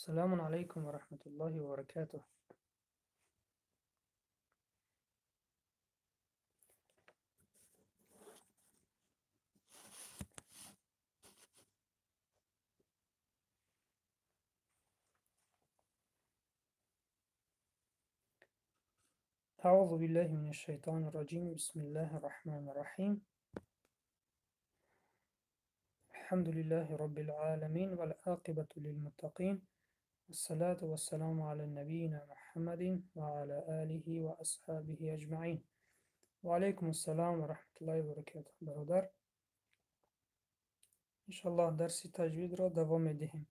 السلام عليكم ورحمة الله وبركاته. أعوذ بالله من الشيطان الرجيم. بسم الله الرحمن الرحيم. الحمد لله رب العالمين والعاقبة للمتقين، والصلاة والسلام على نبينا محمد وعلى آله وأصحابه أجمعين. وعليكم السلام ورحمة الله وبركاته. برادر، انشالله درس تجوید را دوام میدهیم.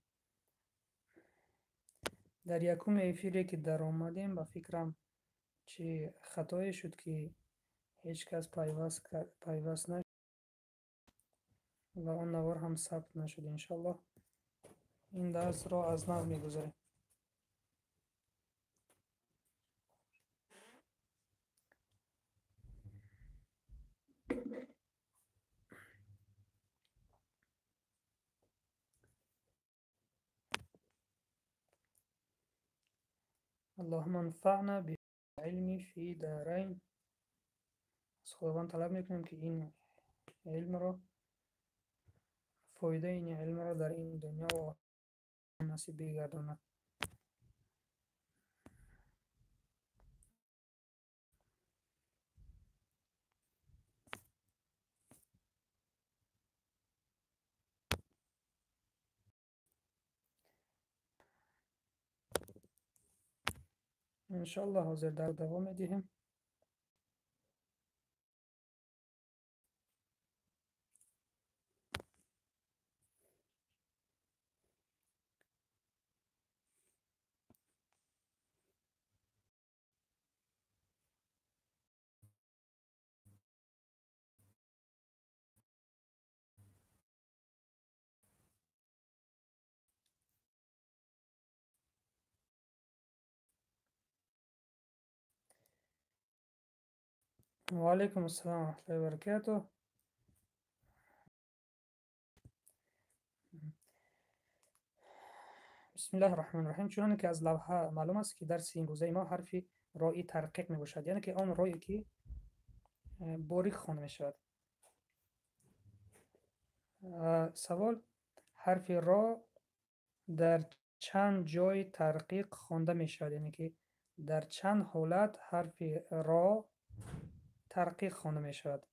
در یکم افیری که در آمدیم با فکرم چه خطایی شد که هیچ کس پیوست نشد و آن نوار هم ثبت نشد. انشالله این درس را از نو میگذاریم. اللهم انفعنا بعلمی فی دارین. از خداوند طلب میکنیم که این علم را، فایده این علم را در این دنیا و نصیب بگرداند. انشالله حاضر در دوام میدهیم. و علیکم السلام ورحمة الله وبرکاته. بسم الله الرحمن الرحیم. چون که از لوحه معلوم است که درس این روزه ما حرف رای ترقیق می باشد، یعنی که آن رایی که باریک خوانده می شود. سوال: حرف را در چند جای ترقیق خوانده می شود؟ یعنی که در چند حالت حرف را ترقیق خوانده می شود.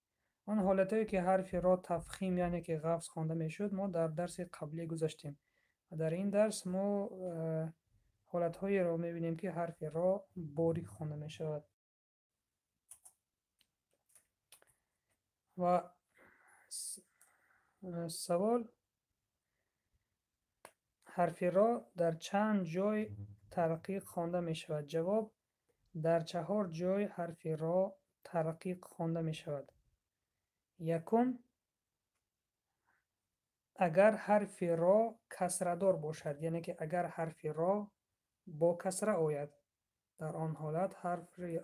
آن حالت هایی که حرف را تفخیم یعنی که غفظ خوانده می شود ما در درس قبلی گذاشتیم و در این درس ما حالت هایی را می بینیم که حرف را باریک خوانده می شود. و سوال: حرف را در چند جای ترقیق خوانده می شود؟ جواب: در 4 جای حرف را ترقیق خوانده می شود. یکم: اگر حرف را کسره دار باشد، یعنی که اگر حرف را با کسره آید، در آن حالت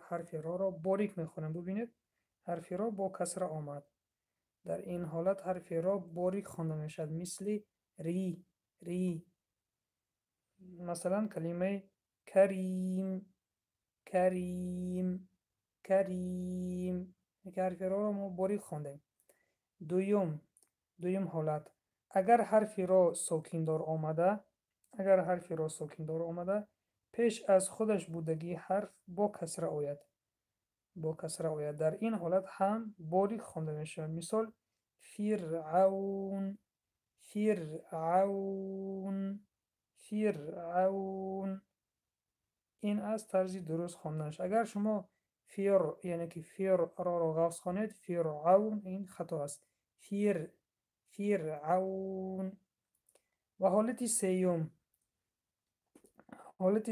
حرف را باریک می خوانیم. ببینید حرف را با کسره آمد، در این حالت حرف را باریک خوانده می شود، مثل ری ری. مثلا کلمه کریم کریم کریم، یک حرف را ما باریک خواندیم. دویم حالت: اگر حرف را ساکندار آمده پیش از خودش بودگی حرف با کسره آید، در این حالت هم باریک خوانده می شود. مثال: فرعون فرعون فرعون. این از طرز درست خواندنش. اگر شما یعنی که را غوص خوانید، فرعون، این خطا است. فرعون. و حالت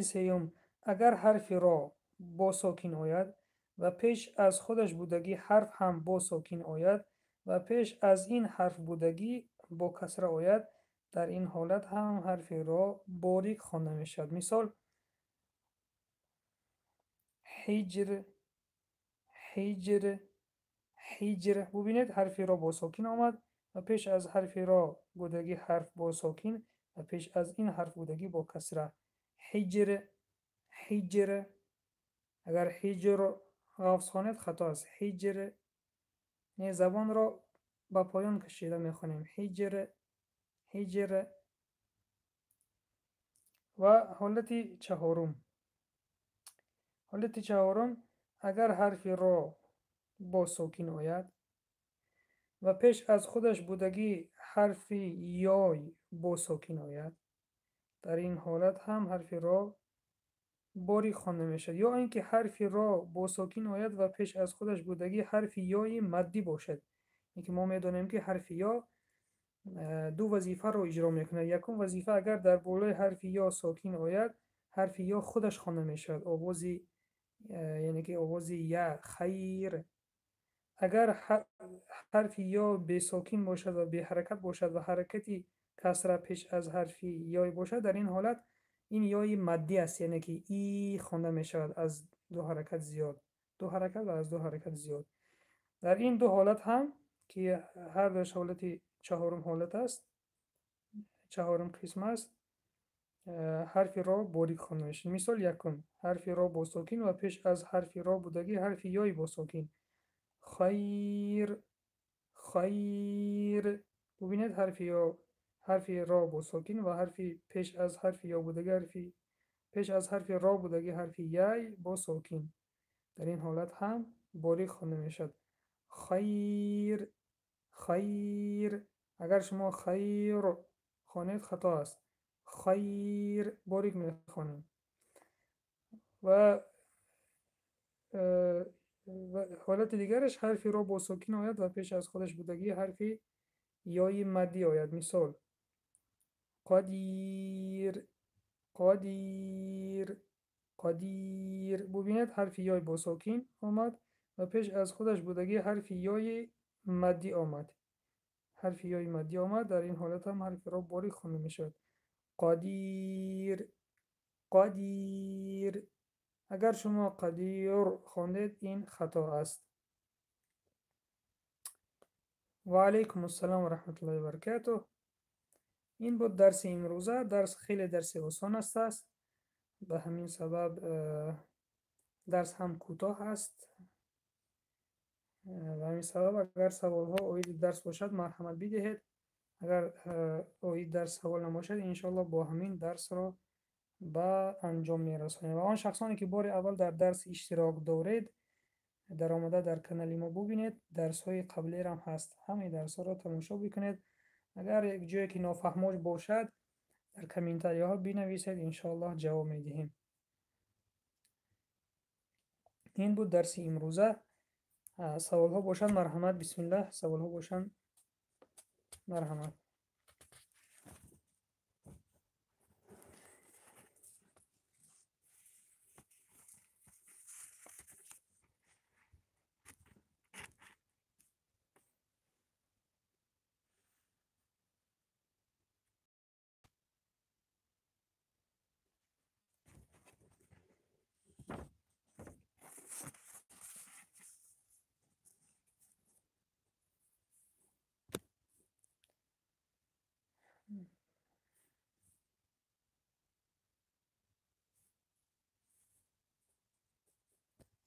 سیوم: اگر حرف را با ساکن آید و پیش از خودش بودگی حرف هم با ساکن آید و پیش از این حرف بودگی با کسره آید، در این حالت هم حرف را باریک خوانده می شود. مثال: حجر حجر حجر. ببینید حرف را با ساکن آمد و پیش از حرف را بودگی حرف با ساکن و پیش از این حرف بودگی با کسره. حجر، حجر. اگر حجر رو حفظ خواند خطا است. حجر، نه زبان را با پایان کشیده میخونیم. حجر، حجر. و حالت چهارم، حالت چهارم اگر حرف را با ساکن آید و پیش از خودش بودگی حرف یای با ساکن آید، در این حالت هم حرف را باریک خوانده میشد. یا اینکه حرف را با ساکن آید و پیش از خودش بودگی حرف یای مدی باشد. اینکه ما میدونیم که حرف یا دو وظیفه رو اجرا میکنه. یکم وظیفه اگر در بالای حرف یا ساکن آید، حرف یا خودش خوانده میشد، آوازی یعنی که آوازی یا خیر. اگر حرف یا به ساکن باشد و به حرکت باشد و حرکتی کسره پیش از حرف یای باشد، در این حالت این یای مدی است، یعنی که ای خوانده می شود از دو حرکت زیاد، دو حرکت و از دو حرکت زیاد. در این دو حالت هم که هر دوش حالت چهارم حالت است، چهارم قسم است، حرف را باریک خوانده می شود. مثال یکم، حرف را با ساکن و پیش از حرف را بودگی حرف یای با ساکن. خیر، خیر. ببینید حرف را با ساکن و حرف پیش از حرف یا بودگی پیش از حرف را بودگی حرف یای با ساکن. در این حالت هم باریک خوانده میشد. خیر، خیر. اگر شما خیر خوانید خطا است. خیر باریک میخوانید. و حالت دیگرش حرفی را با ساکن آید و پیش از خودش بودگی حرفی یای مدی آید. مثال قدیر، قدیر، قدیر. ببینید حرف یای با ساکن آمد و پیش از خودش بودگی حرف یای مدی آمد. حرف یای مدی آمد، در این حالت هم حرف را باریک خوانده میشد. قدیر، قدیر. اگر شما قدیر خواندید این خطا است. و علیکم السلام و رحمت الله و برکاته. این بود درس امروزه. درس خیلی درس آسان است. به همین سبب درس هم کوتاه است. و همین سبب اگر سوال ها اوید درس باشد مرحمت بدهید. اگر اوید درس سوال نباشد انشالله با همین درس را به انجام میرسانیم. و آن شخصانی که بار اول در درس اشتراک دارید در آمده در کانال ما ببینید. درس های قبلی هم هست، همه درس ها را تماشا بکنید. اگر یک جایی که نافهموش باشد در کامنتاری ها بنویسید، انشالله جواب میدهیم. این بود درس امروزه. سوال ها باشد مرحمت. بسم الله. سوال ها باشد مرحمت.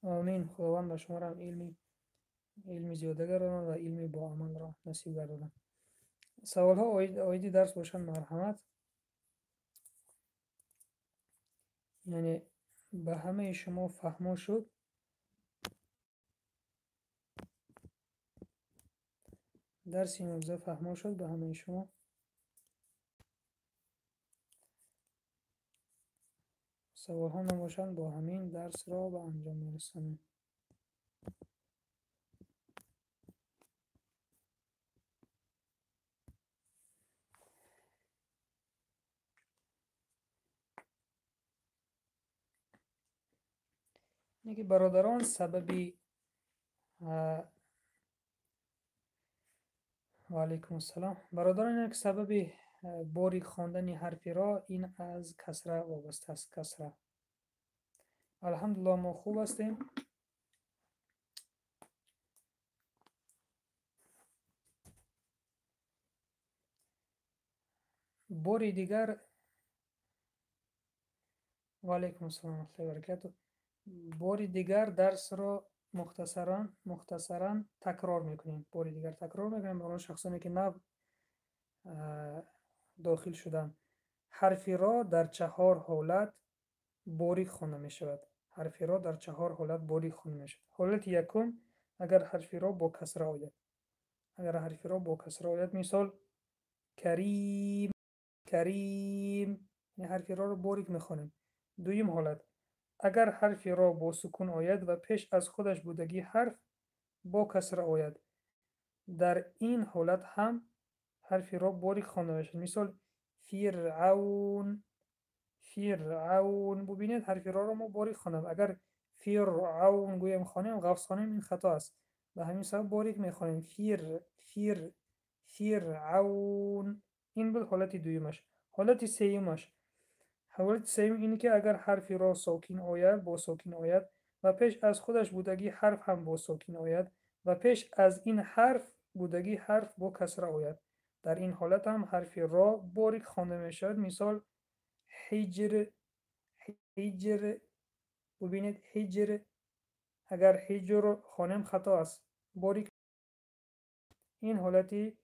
آمین. خداوند به شما را علم زیاده گرداند و علم با عمل را نصیب گرداند. سوال ها اوید درس باشند مرحمت. یعنی به همه شما فهمو شد. درس امروزه فهمو شد به همه شما. سوال ها نباشند با همین درس را به انجام میرسانیم. اینکه برادران سببی و علیکم السلام. برادران، یک سبب باریک خواندن حرفی را این از کسره وابسته است. کسره. الحمدلله ما خوب هستیم. باری دیگر و علیکم السلام و رحمت الله و برکاته. باری دیگر درس را مختصرا تکرار میکنیم. باری دیگر تکرار میکنیم برای شخصانی که نو داخل شدن. حرفی را در 4 حالت باریک خوانده می شود. حرفی را در 4 حالت باریک خوانده می شود. حالت یکم، اگر حرفی را با کسره آید. اگر حرفی را با کسره آید، مثال کریم، کریم، این حرفی را باریک میخوانیم. دویم حالت، اگر حرفی را با سکون آید و پیش از خودش بودگی حرف با کسره آید، در این حالت هم حرفی را باریک خوانده میشود. مثال فرعون، فرعون. ببینید حرفی را ما باریک خوانم. اگر فرعون گویم خوانیم، قفس خوانیم، این خطا است. به همین سبب باریک میخوانیم. فرعون. این بود حالت دویمش. حالت سیومش، حالت سیوم اینه که اگر حرفی را ساکن آید، با ساکن آید و پیش از خودش بودگی حرف هم با ساکن آید و پیش از این حرف بودگی حرف با کسره آید، در این حالت هم حرفی را باریک خوانده می شود. مثال حجر، حجر. ببینید حجر، اگر حجر رو خوانم خطا است، باریک. این حالتی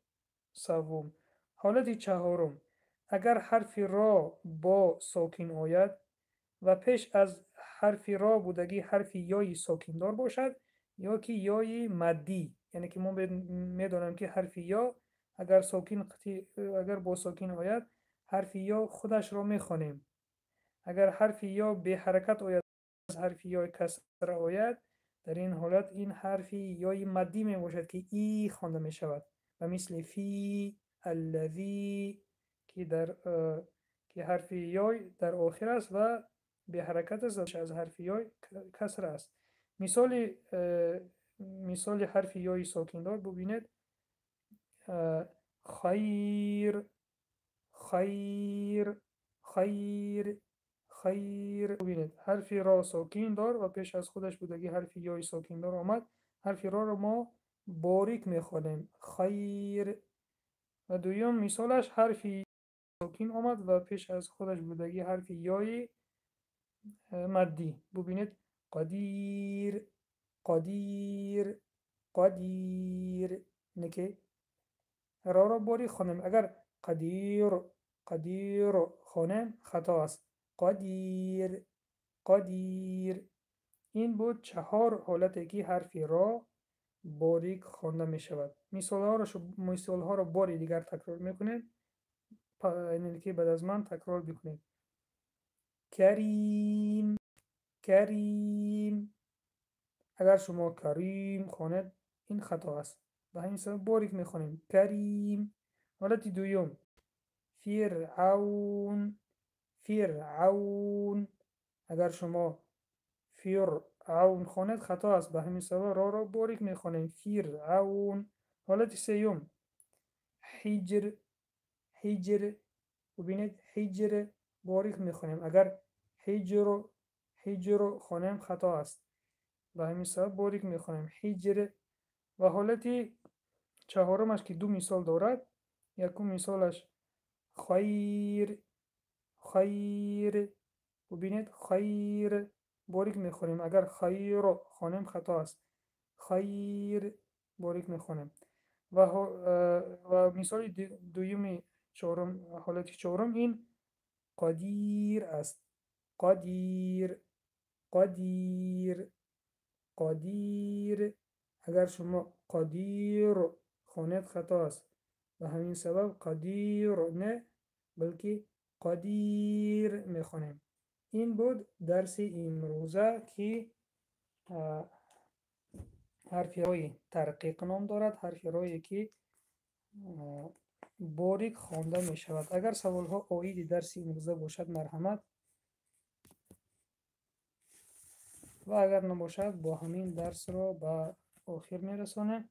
سوم. حالت چهارم، اگر حرفی را با ساکن آید و پیش از حرفی را بودگی حرفی یای ساکن دار باشد یا که یای مدی، یعنی که ما میدانم که حرفی یا اگر ساکن اگر با ساکن آید، حرفی یا خودش را میخوانیم. اگر حرفی یا به حرکت آید، از حرفی یا کسره آید، در این حالت این حرفی یای مدی می باشد که ای خوانده می شود و مثل فی، الذی که در که حرفی یای در آخر است و به حرکت است، از حرفی یای کسره است. مثال حرفی یای ساکن دار ببینید خیر، خیر، خیر، خیر. ببینید حرفی را ساکن دار و پیش از خودش بودگی حرفی یای ساکن دار آمد، حرفی را ما باریک میخوانیم، خیر. و دویم مثالش حرفی ساکن آمد و پیش از خودش بودگی حرفی یای مدی. ببینید قدیر، قدیر، قدیر. نکه را باریک خوانیم. اگر قدیر، قدیر خوانم خطا است. قدیر، قدیر. این بود 4 حالتی که حرفی را باریک خوانده می شود. مثال ها را باری دیگر تکرار میکنیم، یعنی که بعد از من تکرار بکنید. کریم، کریم. اگر شما کریم خوانید، این خطا است، به همین سبب باریک میخوانیم. کریم. حالت دویم فرعون، فرعون. اگر شما فرعون خوانید خطا است، به همین سبب را باریک میخوانیم. فرعون. حالت سیوم حجر، حجر. ببینید حجر باریک میخوانیم. اگر حجر، حجر خوانیم خطا است، به همین سبب باریک میخوانیم. حجر. و حالت چهارمش که 2 مثال دارد، یکم مثالش خیر، خیر. ببینید خیر باریک میخونیم. اگر خیر خوانیم خطا است، خیر باریک میخونیم. و مثال دویمی چهارم، حالت چهارم این قدیر است، قدیر، قدیر، قدیر. اگر شما قدیر خوانید خطا است، به همین سبب قدیر نه بلکه قدیر میخوانیم. این بود درس امروزه که حرفی روی ترقیق نام دارد، حرفی روی که باریک خوانده می شود. اگر سوال ها عاید درس امروزه باشد مرحمت، و اگر نباشد با همین درس را به آخر می رسانیم.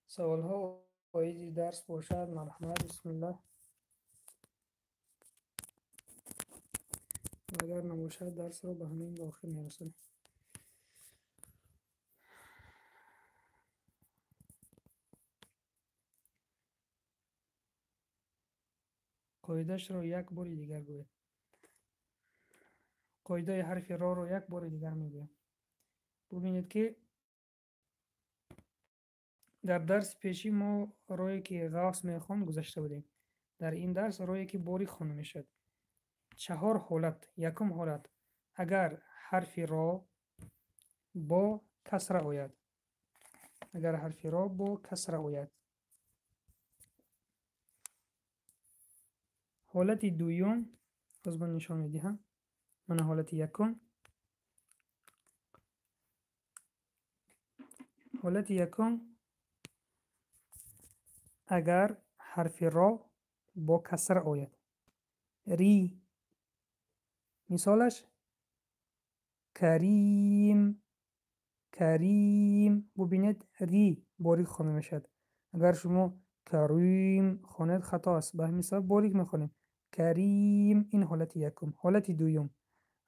سوال ها عاید درس باشد مرحمت، بسم الله. و اگر نباشد درس را به همین به آخر می رسانیم. قاعدهش رو یک بار دیگر گوید. قاعده حرف را رو یک بار دیگر میگویم. ببینید که در درس پیشی ما روی که غوث میخوان گذاشته بودیم. در این درس روی که باری خوانده میشد. 4 حالت. یکم حالت اگر حرف را با کسره آید. اگر حرف را با کسره آید. حالت دویم باز من نشان میدهم. من حالت یکم. حالت یکم اگر حرف را با کسره آید. ری. مثالش کریم. کریم. ببینید ری باریک خوانده میشد. اگر شما کریم خواند خطا است. به همین سبب باریک میخوانیم. کریم. این حالت یکم. حالت دوم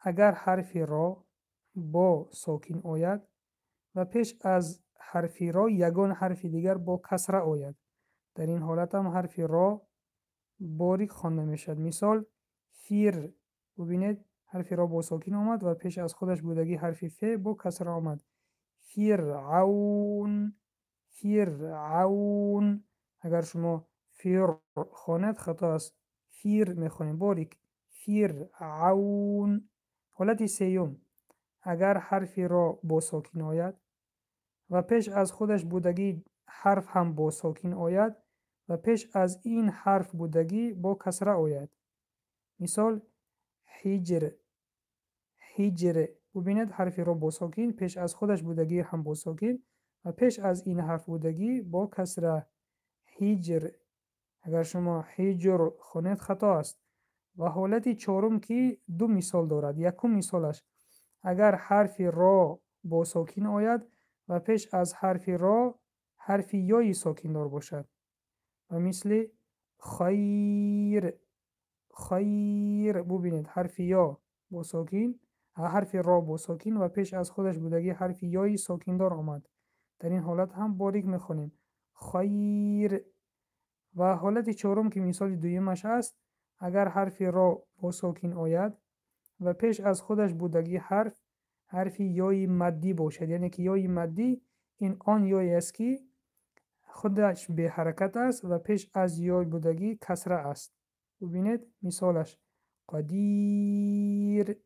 اگر حرف را با ساکن آید و پیش از حرف را یگان حرف دیگر با کسره آید. در این حالت هم حرف را باریک خوانده میشد. مثال فیر. ببینید حرف را با ساکن آمد و پیش از خودش بودگی حرف ف با کسره آمد. فرعون. فرعون. اگر شما فیر خواند خطا است. فیر میخوانیم باریک. فرعون. حالت سیوم اگر حرف را با ساکن آید و پیش از خودش بودگی حرف هم با ساکن آید و پیش از این حرف بودگی با کسره آید. مثال حجر. حجر. ببینید حرف را با ساکن پیش از خودش بودگی هم با ساکن و پیش از این حرف بودگی با کسره. حجر. اگر شما حجر خوانید خطا است. و حالت چهارم که دو مثال دارد. یکم مثالش اگر حرف را با ساکن آید و پیش از حرف را حرف یای ساکن دار باشد و مثل خیر. خیر. ببینید حرف یا با ساکن، حرف را با ساکن و پیش از خودش بودگی حرف یای ساکن دار آمد. در این حالت هم باریک میخونیم. خیر. و حالت چهارم که مثال دویمش است اگر حرف را با ساکن آید و پیش از خودش بودگی حرف یای مدی باشد. یعنی که یای مدی این آن یای است که خودش به حرکت است و پیش از یای بودگی کسره است. ببینید مثالش قدیر.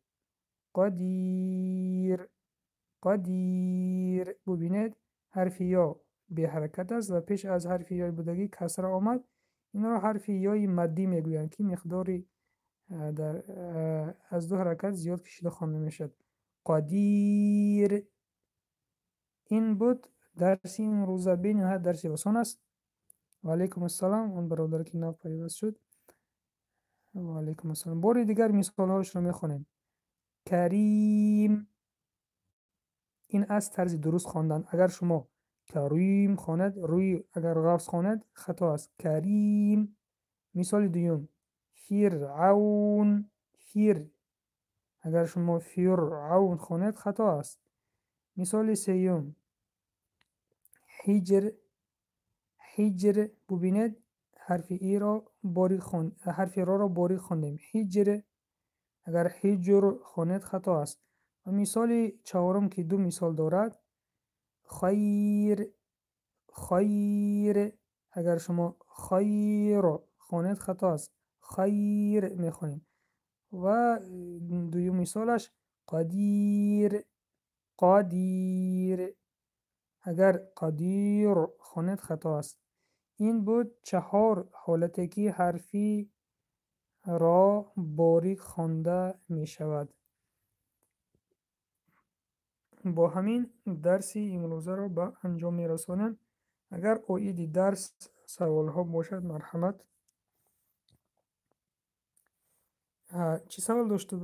قدیر. قدیر. ببینید حرف یا به حرکت است و پیش از حرف یای بودگی کسره آمد. این را حرف یای مدی میگویند که مقداری از 2 حرکت زیاد کشیده خوانده میشد. قدیر. این بود درس این روزه. به نهایت درس آسان است. و علیکم السلام. اون برادر که نام پیوست شد. و علیکم السلام. بار دیگر مثال هاش رو میخونیم. کریم. این از طرز درست خواندن. اگر شما کریم خواند روی اگر غفص خواند خطا است. کریم. مثال دوم فرعون. فیر. اگر شما فرعون خواند خطا است. مثال سیوم حجر. حجر. ببینید حرف ای را باریک خواند، حرف را باریک خواندیم. حجر. اگر حجر خواند خطا است. و مثال چهارم که دو مثال دارد خیر. خیر. اگر شما خیر خواند خطا است. خیر میخوانیم. و دویم مثالش قدیر. قدیر. اگر قدیر خواند خطا است. این بود 4 حالتی که حرفی را باریک خوانده می شود. با همین درسی امروزه را به انجام می رسانم. اگر اوید درس سوال ها باشد مرحمت. چی سوال داشته؟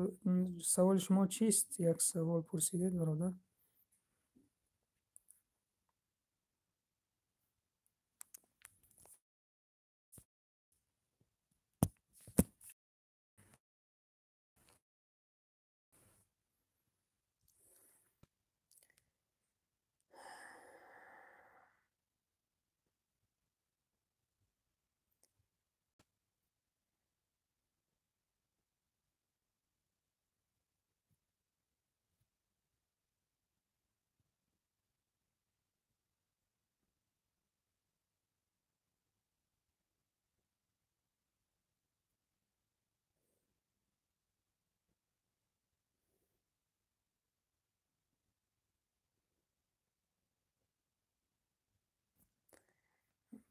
سوال شما چیست؟ یک سوال پرسیدید برادر.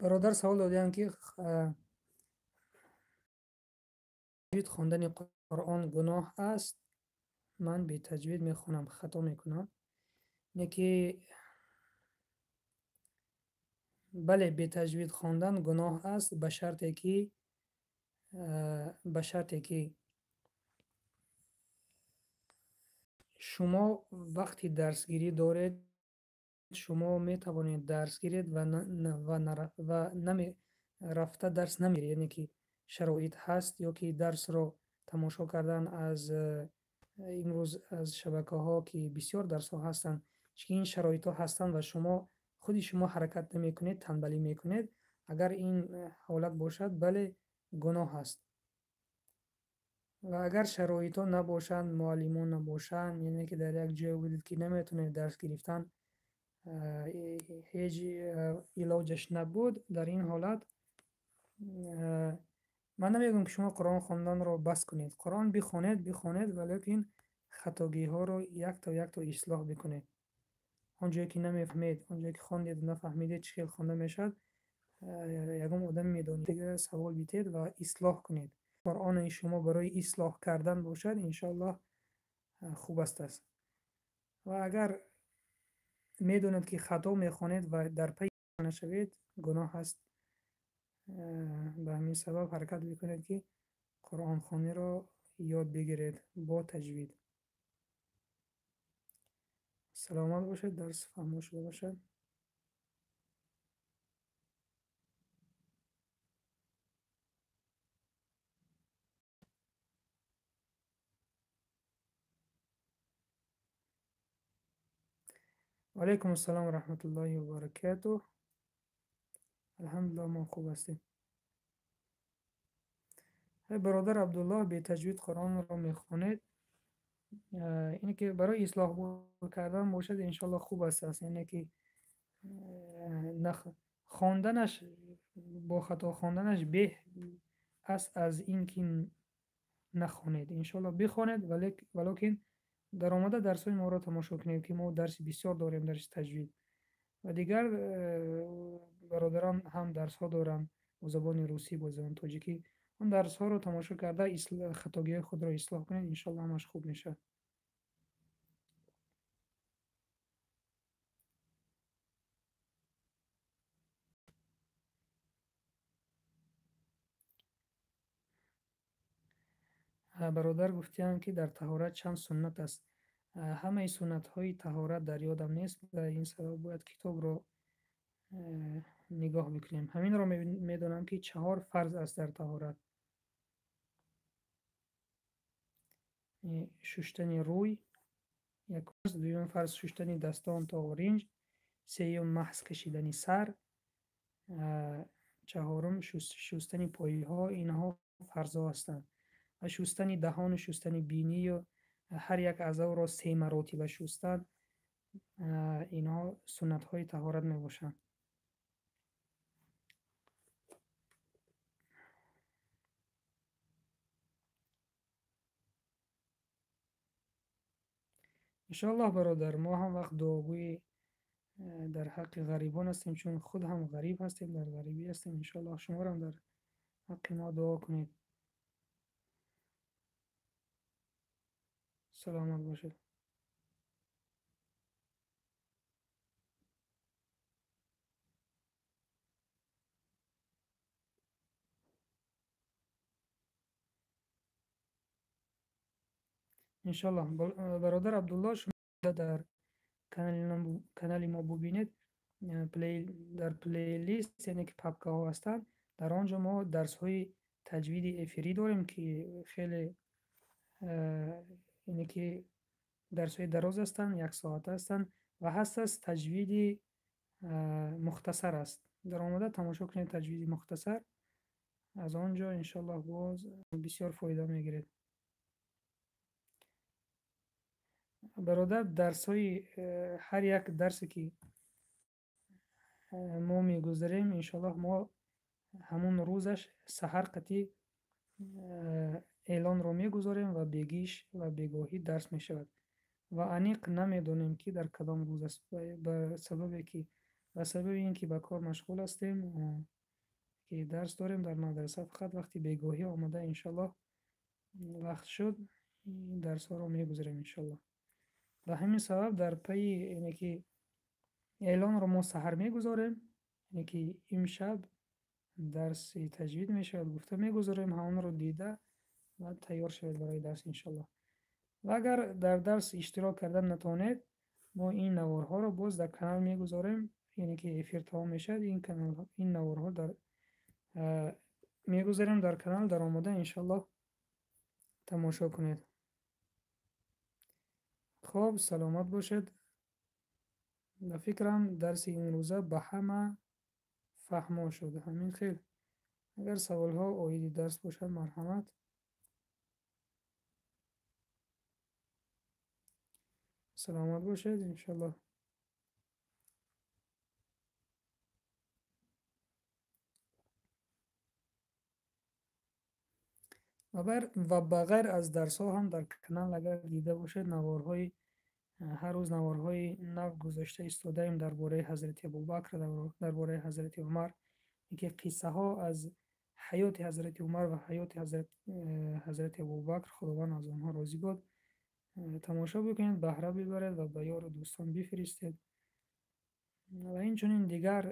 برادر سوال دادن که تجوید خواندن قرآن گناه است. من به تجوید میخونم خطا میکنم. اینه که بله، به تجوید خواندن گناه است به شرطی که شما وقتی درسگیری دارید، شما می توانید درس گیرید و نمی رفته درس نمیرید، یعنی که شرایط هست یا که درس رو تماشا کردن از امروز از شبکه ها که بسیار درس ها هستن که این شرایط ها هستن و شما حرکت نمی کنید، تنبلی می کنید. اگر این حالت باشد بله گناه هست. و اگر شرایط ها نباشند، معلمان نباشند، یعنی که در یک جای بودید که نمیتونید درس گرفتن، هیچ علاجش نبود، در این حالت من نمیگم که شما قرآن خواندن رو بس کنید. قرآن بخونید ولیکن خطاگی ها رو یک تا اصلاح بکنید. اونجایی که نمیفهمید، اونجایی که خواندید نفهمیدید چی خوانده میشد، یکم آدم میدونید دیگه سوال بیتید و اصلاح کنید. قرآن شما برای اصلاح کردن باشد انشالله خوب است. و اگر میدونید که خطا میخوانید و در پی نشوید گناه است. به همین سبب حرکت بکنید که قرآن خوانی را یاد بگیرید با تجوید. سلامت باشید، درس فهم شده باشد. و علیکم السلام و رحمت الله و برکاته. الحمدلله ما خوب هستیم. برادر عبدالله به تجوید قرآن را میخوانید. اینه که برای اصلاح کردن باشد انشالله خوب است. اینه که خواندنش با خطا خواندنش به است از این که نخوانید. انشالله بخوانید ولیکن در آمده درس های ما را تماشا کنید که ما درس بسیار داریم، درس تجوید و دیگر برادران هم درس ها دارن با زبان روسی، با زبان تاجیکی. اون درس ها رو تماشا کرده خطاگی خود را اصلاح کنید، انشالله همش خوب میشه. برادر گفتیم که در طهارت چند سنت است. همه سنت های طهارت در یادم نیست، و این سبب باید کتاب رو نگاه بکنیم. همین رو میدونم که 4 فرض است در طهارت. شستن روی یک فرض، دوم فرض شستن دستان تا اورنج، سوم محض کشیدن سر، چهارم شستن پایه ها. اینها فرض ها هستند. و شستن دهان و شستن بینی و هر یک اعضا را 3 مراتب شستن، اینها سنت های طهارت می باشند. انشاءالله برادر ما هم وقت دعاگوی در حق غریبان هستیم، چون خود هم غریب هستیم، در غریبی هستیم. انشاءالله شما هم در حق ما دعا کنید. سلامت باشید. انشاءالله برادر عبدالله شما در کانال ما ببینید، در پلیلیست یعنی که پاپکه ها هستند، در آنجا ما درس های تجوید افری داریم که خیلی یعنی که درس های دراز هستند، 1 ساعت هستند و هست از تجوید مختصر است. در آمده تماشا کنید تجوید مختصر، از آنجا انشالله باز بسیار فایده میگیرید. برادر درس های هر یک درسی که ما میگذاریم انشالله ما همون روزش سحر قطعی اعلان رو میگذاریم و بگیش و بگاهی درس میشود و انیق نمیدونیم که در کدام روز است، به سببی که به سبب اینکه به کار مشغول هستیم که درس داریم در مدرسه، فقط وقتی بیگاهی آمده انشالله وقت شد این درس ها رو میگذاریم انشالله. به همین سبب در پی اینه که اعلان رو ما سحر میگذاریم، اینه که امشب درس تجوید میشه گفته میگذاریم، همون رو دیده و تیار شوید برای درس انشالله. و اگر در درس اشتراک کردن نتوانید، ما این نوارها رو باز در کانال میگذاریم، یعنی که افیر تمام میشد این کانال این نوارها در میگذاریم در کانال در آماده انشالله تماشا کنید. خب سلامت باشید. به فکرم درس این روزه به همه فهما شده. همین خیر. اگر سوال ها اویدی درس باشد مرحمت. سلامت باشید انشالله. و بغیر از درس ها هم در کانال اگر دیده باشید نوارهای هر روز نوارهای نو گذاشته ایستاده ایم درباره حضرت ابوبکر، درباره حضرت عمر، که قصه ها از حیات حضرت عمر و حیات حضرت ابوبکر خداوند از آنها راضی بود تماشا بکنید، بهره ببرید و به یار و دوستان بفرستید. و این چنین دیگر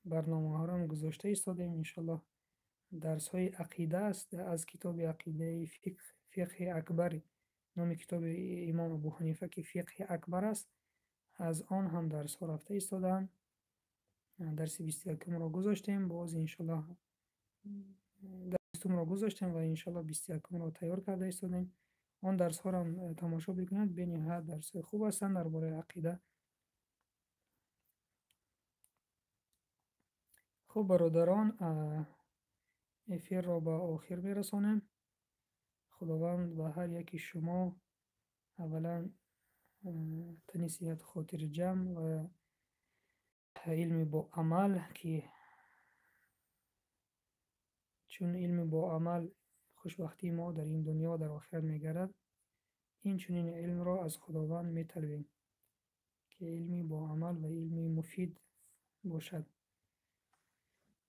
برنامه ها را هم گذاشته ایستاده ایم انشالله. درس های عقیده است از کتاب عقیده فقه اکبری، نام کتاب امام ابو حنیفه که فقه اکبر است، از آن هم درس ها رفته ایستادن. درس 21 را گذاشتیم، باز انشالله درس را گذاشتیم و انشالله 21 را تیار کرده ایستادیم. آن درس ها را تماشا بکنید، به نهایت درس خوب هستند درباره عقیده. خب برادران، افیر را به آخر میرسانیم. خداوند به هر یکی شما اولا تنیسیت خاطر جمع و علم با عمل، که چون علم با عمل خوشبختی ما در این دنیا و در آخرت میگردد، این چنین علم را از خداوند میطلبیم که علمی با عمل و علمی مفید باشد.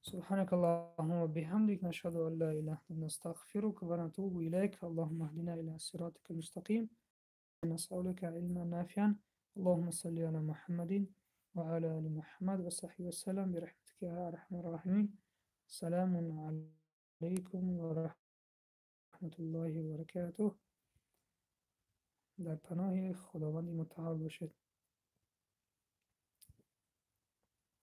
سبحانك اللهم وبحمدك نشهد أن لا إله إلا أنت نستغفرك ونتوب إليك. اللهم اهدنا إلى صراطك المستقيم، نسألك علما نافعا. اللهم صل على محمد وعلى آل محمد وصحبه وسلم برحمتك يا أرحم الراحمين. السلام عليكم ورحمة الله وبركاته. در پناه خداوند متعال باشید.